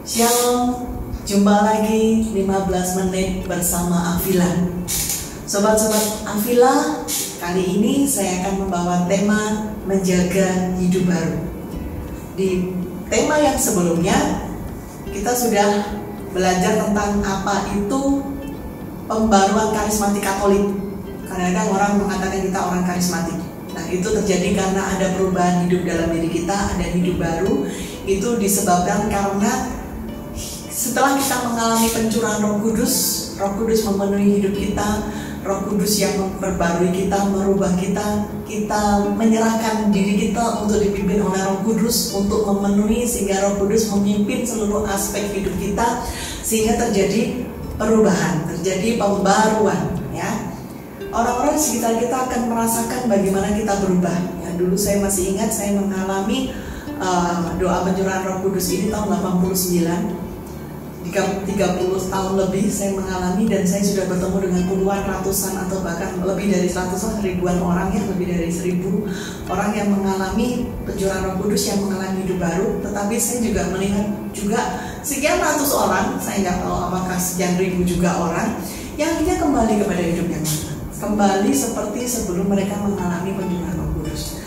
Shalom, jumpa lagi 15 menit bersama Avila. Sobat-sobat Avila, kali ini saya akan membawa tema menjaga hidup baru. Di tema yang sebelumnya, kita sudah belajar tentang apa itu pembaruan karismatik Katolik. Kadang-kadang orang mengatakan kita orang karismatik. Nah, itu terjadi karena ada perubahan hidup dalam diri kita, ada hidup baru. Itu disebabkan karena setelah kita mengalami pencurahan Roh Kudus memenuhi hidup kita, Roh Kudus yang memperbarui kita, merubah kita, kita menyerahkan diri kita untuk dipimpin oleh Roh Kudus untuk memenuhi, sehingga Roh Kudus memimpin seluruh aspek hidup kita, sehingga terjadi perubahan, terjadi pembaruan, ya. Orang-orang sekitar kita akan merasakan bagaimana kita berubah. Ya, dulu saya masih ingat saya mengalami doa pencurahan Roh Kudus ini tahun 89. 30 tahun lebih saya mengalami, dan saya sudah bertemu dengan puluhan, ratusan, atau bahkan lebih dari 100 ribuan orang, ya, lebih dari 1000 orang yang mengalami pencurahan Roh Kudus, yang mengalami hidup baru. Tetapi saya juga melihat juga sekian ratus orang, saya nggak tahu apakah sekian ribu juga orang yang akhirnya kembali kepada hidup yang lama, kembali seperti sebelum mereka mengalami pencurahan Roh Kudus.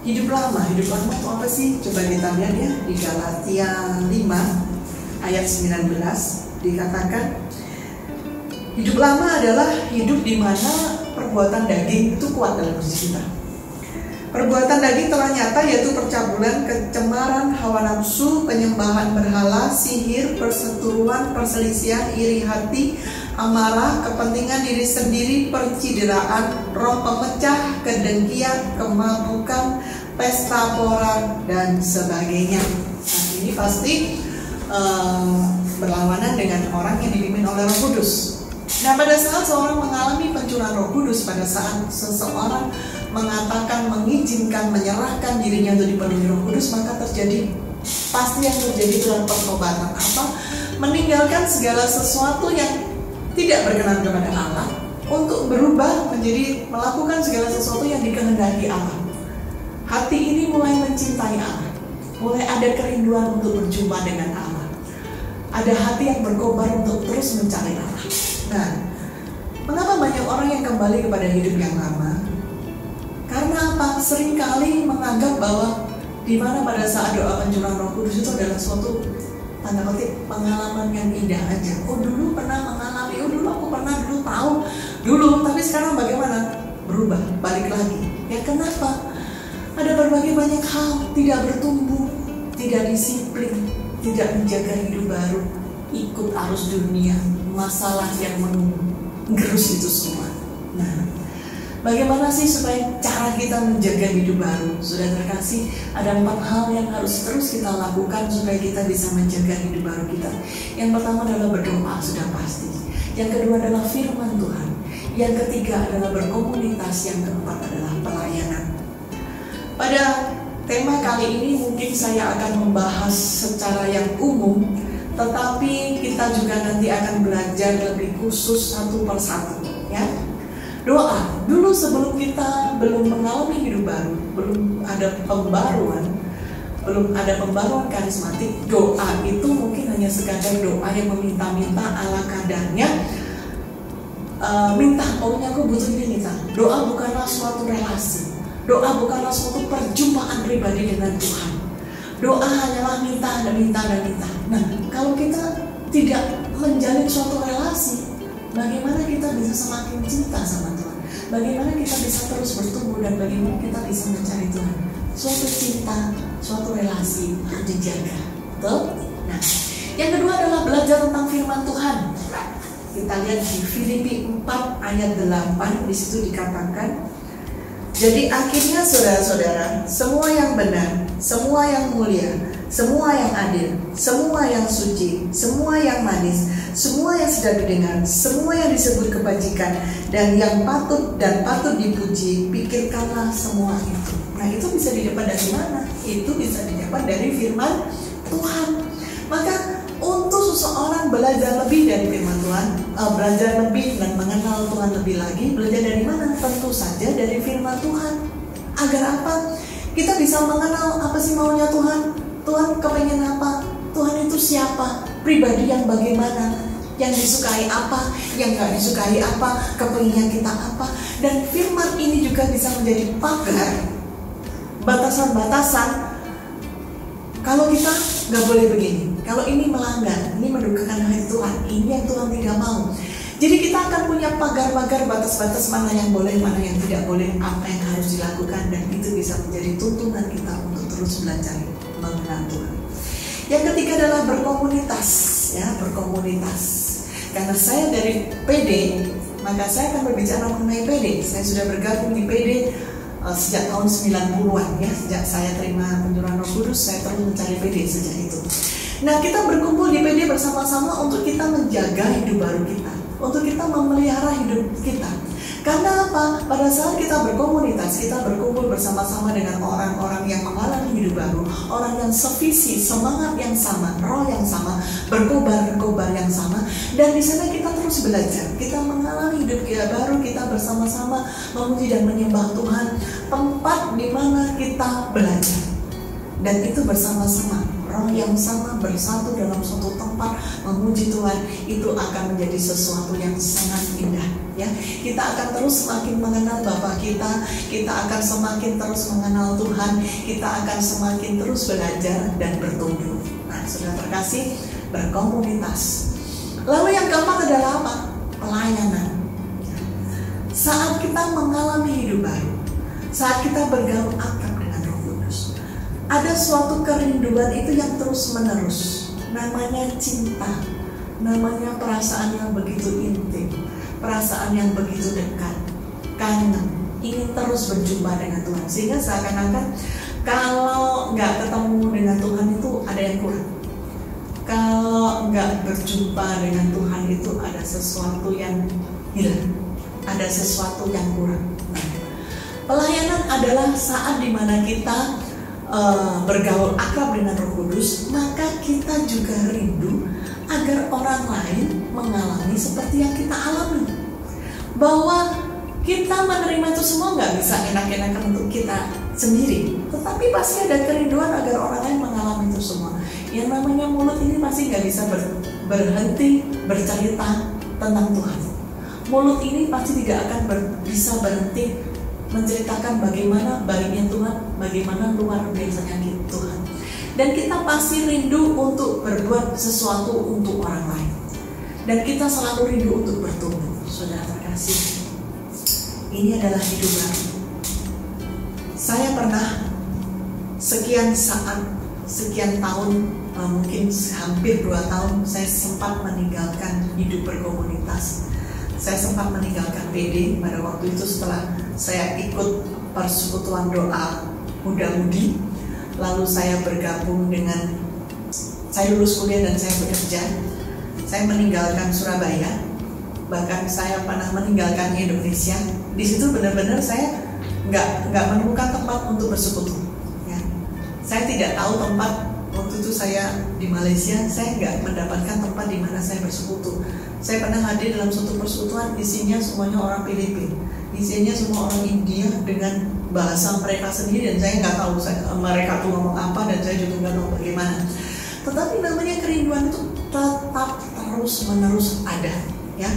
Hidup lama itu apa sih? Coba kita lihat, ya, di Galatia 5 ayat 19 dikatakan, hidup lama adalah hidup di mana perbuatan daging itu kuat dalam diri kita. Perbuatan daging telah nyata, yaitu percabulan, kecemaran, hawa nafsu, penyembahan berhala, sihir, perseteruan, perselisihan, iri hati, amarah, kepentingan diri sendiri, percideraan, roh pemecah, kedengkian, kemabukan, pesta pora, dan sebagainya. Nah, ini pasti berlawanan dengan orang yang dipimpin oleh Roh Kudus. Nah, pada saat seorang mengalami pencurahan Roh Kudus, pada saat seseorang mengatakan, mengizinkan, menyerahkan dirinya untuk dipenuhi Roh Kudus, maka terjadi, pasti yang terjadi adalah pertobatan. Apa? Meninggalkan segala sesuatu yang tidak berkenan kepada Allah untuk berubah menjadi melakukan segala sesuatu yang dikehendaki Allah. Hati ini mulai mencintai Allah, mulai ada kerinduan untuk berjumpa dengan Allah. Ada hati yang berkobar untuk terus mencari Allah. Nah, mengapa banyak orang yang kembali kepada hidup yang lama? Karena apa? Seringkali menganggap bahwa di mana pada saat doa pencurahan Roh Kudus itu adalah suatu tanda kutip pengalaman yang indah aja. Oh, dulu pernah mengalami, dulu aku pernah, dulu tahu, dulu, tapi sekarang bagaimana? Berubah, balik lagi. Ya, kenapa? Ada berbagai banyak hal, tidak bertumbuh, tidak disiplin, tidak menjaga hidup baru, ikut arus dunia, masalah yang menggerus itu semua. Nah, bagaimana sih supaya cara kita menjaga hidup baru? Sudah terkasih, ada 4 hal yang harus terus kita lakukan supaya kita bisa menjaga hidup baru kita. Yang pertama adalah berdoa, sudah pasti. Yang kedua adalah firman Tuhan. Yang ketiga adalah berkomunitas. Yang keempat adalah pelayanan. Pada tema kali ini mungkin saya akan membahas secara yang umum, tetapi kita juga nanti akan belajar lebih khusus satu persatu, ya. Doa. Dulu sebelum kita belum mengalami hidup baru, belum ada pembaruan karismatik, doa itu mungkin hanya sekadar doa yang meminta-minta ala kadarnya. Minta, pokoknya aku butuh ini, minta. Doa bukanlah suatu relasi. Doa bukanlah suatu perjumpaan pribadi dengan Tuhan. Doa hanyalah minta dan minta dan minta. Nah, kalau kita tidak menjalin suatu relasi, bagaimana kita bisa semakin cinta sama Tuhan? Bagaimana kita bisa terus bertumbuh, dan bagaimana kita bisa mencari Tuhan? Suatu cinta, suatu relasi harus dijaga. Betul? Nah, yang kedua adalah belajar tentang firman Tuhan. Kita lihat di Filipi 4 ayat 8, di situ dikatakan, jadi akhirnya saudara-saudara, semua yang benar, semua yang mulia, semua yang adil, semua yang suci, semua yang manis, semua yang sedang didengar, semua yang disebut kebajikan, dan yang patut dipuji, pikirkanlah semua itu. Nah, itu bisa didapat dari mana? Itu bisa didapat dari firman Tuhan. Maka untuk seseorang belajar lebih dari firman Tuhan, belajar lebih dan mengenal Tuhan lebih lagi, belajar dari mana? Tentu saja dari firman Tuhan. Agar apa? Kita bisa mengenal apa sih maunya Tuhan. Tuhan kepengen apa? Tuhan itu siapa, pribadi yang bagaimana, yang disukai apa, yang gak disukai apa, kepengingan kita apa. Dan firman ini juga bisa menjadi pagar, batasan-batasan. Kalau kita gak boleh begini, kalau ini melanggar, ini mendukakan hati Tuhan, ini yang Tuhan tidak mau. Jadi kita akan punya pagar-pagar, batas-batas mana yang boleh, mana yang tidak boleh, apa yang harus dilakukan. Dan itu bisa menjadi tuntunan kita untuk terus belajar mengenal Tuhan. Yang ketiga adalah berkomunitas, ya, berkomunitas. Karena saya dari PD, maka saya akan berbicara mengenai PD. Saya sudah bergabung di PD sejak tahun 90-an, ya. Sejak saya terima penyuluhan Roh Kudus, saya terus mencari PD sejak itu. Nah, kita berkumpul di PD bersama-sama untuk kita menjaga hidup baru kita, untuk kita memelihara hidup kita. Karena apa? Pada saat kita berkomunitas, kita berkumpul bersama-sama dengan orang-orang yang mengalami hidup baru, orang yang sevisi, semangat yang sama, roh yang sama, berkobar yang sama. Dan di sana kita terus belajar, kita mengalami hidup kita baru, kita bersama-sama memuji dan menyembah Tuhan. Tempat di mana kita belajar, dan itu bersama-sama, roh yang sama bersatu dalam suatu tempat memuji Tuhan, itu akan menjadi sesuatu yang sangat indah, ya. Kita akan terus semakin mengenal Bapa kita akan semakin terus mengenal Tuhan, kita akan semakin terus belajar dan bertumbuh. Nah, saudara terkasih, berkomunitas. Lalu yang keempat adalah apa? Pelayanan. Saat kita mengalami hidup baru, saat kita bergaul akrab dengan Roh Kudus, ada suatu kerinduan itu yang terus menerus. Namanya cinta, namanya perasaan yang begitu intim, perasaan yang begitu dekat, kangen, ingin terus berjumpa dengan Tuhan. Sehingga seakan-akan kalau nggak ketemu dengan Tuhan itu ada yang kurang. Kalau nggak berjumpa dengan Tuhan itu ada sesuatu yang hilang, ada sesuatu yang kurang. Nah, pelayanan adalah saat dimana kita bergaul akrab dengan Roh Kudus, maka kita juga rindu agar orang lain mengalami seperti yang kita alami. Bahwa kita menerima itu semua nggak bisa enak-enakan untuk kita sendiri, tetapi pasti ada kerinduan agar orang lain mengalami itu semua. Yang namanya mulut ini pasti nggak bisa berhenti bercerita tentang Tuhan. Mulut ini pasti tidak akan bisa berhenti menceritakan bagaimana baiknya Tuhan, bagaimana luar biasanya Tuhan. Dan kita pasti rindu untuk berbuat sesuatu untuk orang lain. Dan kita selalu rindu untuk bertumbuh. Saudara terkasih, ini adalah hidup baru. Saya pernah sekian saat, sekian tahun, mungkin hampir 2 tahun, saya sempat meninggalkan hidup berkomunitas. Saya sempat meninggalkan PD pada waktu itu setelah saya ikut persekutuan doa muda-mudi. Lalu saya bergabung dengan, saya lulus kuliah dan saya bekerja. Saya meninggalkan Surabaya, bahkan saya pernah meninggalkan Indonesia. Di situ benar-benar saya nggak menemukan tempat untuk bersekutu. Ya. Saya tidak tahu tempat. Waktu itu saya di Malaysia, saya nggak mendapatkan tempat di mana saya bersekutu. Saya pernah hadir dalam suatu persekutuan, isinya semuanya orang Filipina, isinya semua orang India dengan bahasa mereka sendiri, dan saya nggak tahu mereka tuh ngomong apa, dan saya juga nggak tahu bagaimana. Tetapi namanya kerinduan itu tetap terus menerus ada, ya.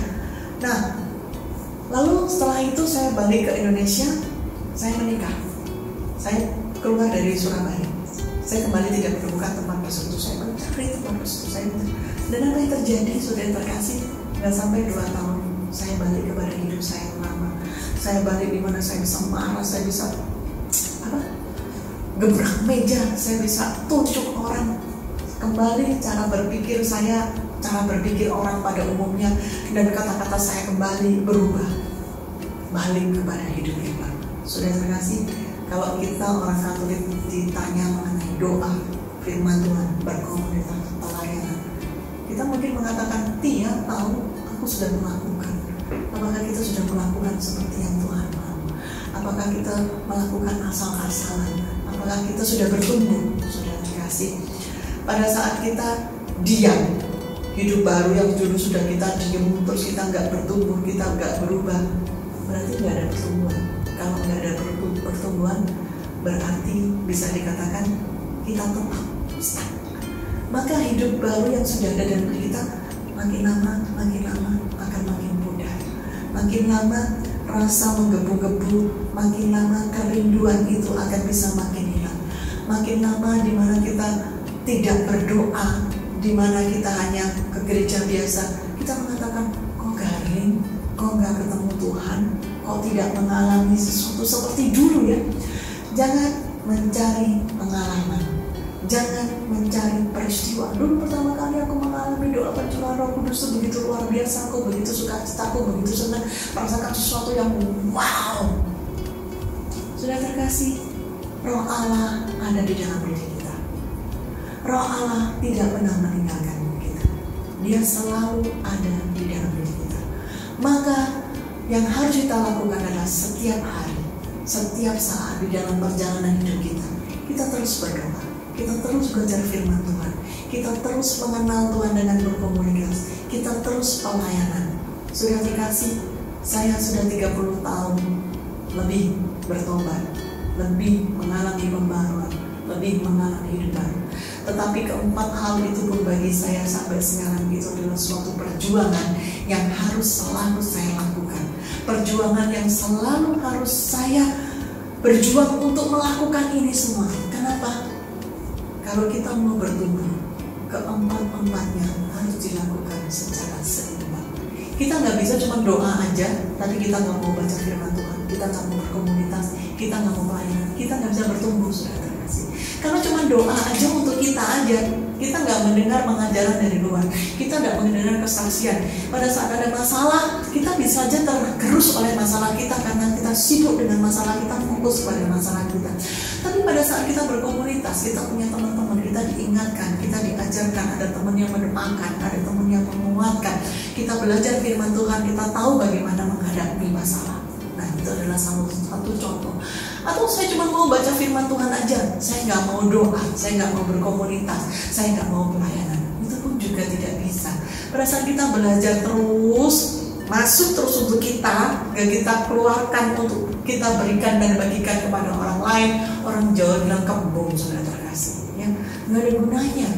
Nah, lalu setelah itu saya balik ke Indonesia, saya menikah, saya keluar dari Surabaya. Saya kembali tidak menemukan tempat bersekutu, saya mencari tempat bersekutu saya. Dan apa yang terjadi, saudara terkasih, nggak sampai 2 tahun saya balik kepada hidup saya yang lama. Saya balik di mana saya bisa marah, saya bisa gebrak meja, saya bisa tunjuk orang. Kembali cara berpikir saya, cara berpikir orang pada umumnya, dan kata-kata saya kembali berubah, balik kepada hidup yang baru. Saudara terkasih, kalau kita orang Katolik ditanya mengenai doa, firman Tuhan, berkomunitas, pelayanan, kita mungkin mengatakan tiap tahun aku sudah melakukan. Apakah kita sudah melakukan seperti yang Tuhan mau? Apakah kita melakukan asal-asalan? Apakah kita sudah bertumbuh? Saudara terkasih, pada saat kita diam, hidup baru yang dulu sudah kita diam, terus kita nggak bertumbuh, kita nggak berubah, berarti nggak ada pertumbuhan. Kalau nggak ada pertumbuhan, berarti bisa dikatakan kita tetap stuck. maka hidup baru yang sudah ada dalam diri kita makin lama akan makin mudah. Makin lama rasa menggebu-gebu, makin lama kerinduan itu akan bisa makin hilang. Makin lama di mana kita tidak berdoa, di mana kita hanya ke gereja biasa, kita mengatakan, kok garing, kok nggak ketemu Tuhan, kok tidak mengalami sesuatu seperti dulu ya. Jangan mencari pengalaman, jangan mencari peristiwa. Dulu pertama kali aku mengalami doa pencurahan Roh Kudus itu begitu luar biasa, aku begitu sukacita, aku begitu senang, merasakan sesuatu yang wow. Sudah terkasih, Roh Allah ada di dalam diri kita. Roh Allah tidak pernah meninggalkan kita. Dia selalu ada di dalam diri kita. Maka yang harus kita lakukan adalah setiap hari, setiap saat di dalam perjalanan hidup kita, kita terus berdoa, kita terus belajar firman Tuhan, kita terus mengenal Tuhan dengan berkomunikasi, kita terus pelayanan. Sudah dikasih, saya sudah 30 tahun lebih bertobat, lebih mengalami pembaruan, lebih mengalami hidup baru. Tetapi keempat hal itu pun bagi saya sampai sekarang itu adalah suatu perjuangan yang harus selalu saya lakukan. Perjuangan yang selalu harus saya berjuang untuk melakukan ini semua. Kenapa? Kalau kita mau bertumbuh, keempat-empatnya harus dilakukan secara seimbang. Kita nggak bisa cuma doa aja, tapi kita nggak mau baca firman Tuhan, kita nggak mau berkomunitas, kita nggak mau pelayanan, kita nggak bisa bertumbuh, sudah terkasih. Karena cuma doa aja untuk kita aja, kita nggak mendengar pengajaran dari luar, kita nggak mendengar kesaksian. Pada saat ada masalah, kita bisa aja tergerus oleh masalah kita karena kita sibuk dengan masalah kita, fokus pada masalah kita. Tapi pada saat kita berkomunitas, kita punya teman-teman, kita diingatkan, kita diajarkan, ada teman yang mendoakan, ada teman yang menguatkan. Kita belajar firman Tuhan, kita tahu bagaimana menghadapi masalah. Nah, itu adalah satu contoh. Atau saya cuma mau baca firman Tuhan aja, saya nggak mau doa, saya nggak mau berkomunitas, saya nggak mau pelayanan. Itu pun juga tidak bisa. Pada saat kita belajar terus, masuk terus untuk kita, gak kita keluarkan untuk kita berikan dan bagikan kepada orang lain. Orang Jawa bilang kembung, sudah terkasih, ya nggak ada gunanya.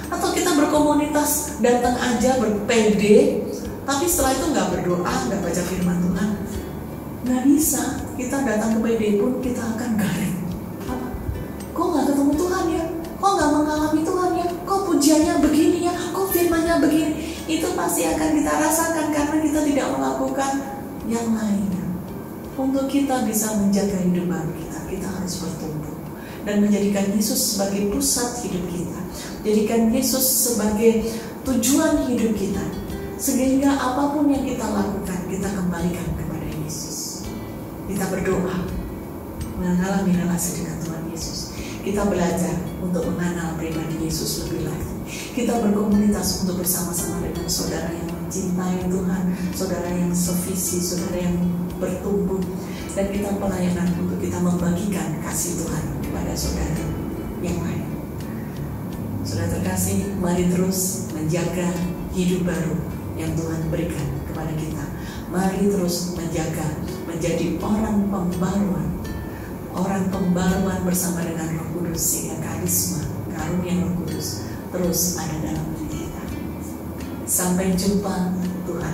Atau kita berkomunitas, datang aja berpede, tapi setelah itu nggak berdoa, nggak baca firman Tuhan, nggak bisa. Kita datang ke PD pun kita akan garing. Apa? Kok nggak ketemu Tuhan ya? Kok nggak mengalami Tuhan ya? Kok pujiannya begini ya? Kok firmannya begini? Itu pasti akan kita rasakan karena kita tidak melakukan yang lainnya. Untuk kita bisa menjaga hidup baru kita, kita harus bertumbuh dan menjadikan Yesus sebagai pusat hidup kita. Jadikan Yesus sebagai tujuan hidup kita. Sehingga apapun yang kita lakukan, kita kembalikan kepada Yesus. Kita berdoa, mengalami relasi dengan Tuhan Yesus. Kita belajar untuk mengenal pribadi Yesus lebih lagi. Kita berkomunitas untuk bersama-sama dengan saudara yang mencintai Tuhan, saudara yang sevisi, saudara yang bertumbuh. Dan kita pelayanan untuk kita membagikan kasih Tuhan kepada saudara yang lain. Saudara terkasih, mari terus menjaga hidup baru yang Tuhan berikan kepada kita. Mari terus menjaga, menjadi orang pembaruan bersama dengan Roh Kudus, sehingga karisma, karunia Roh Kudus terus ada dalam diri kita. Sampai jumpa, Tuhan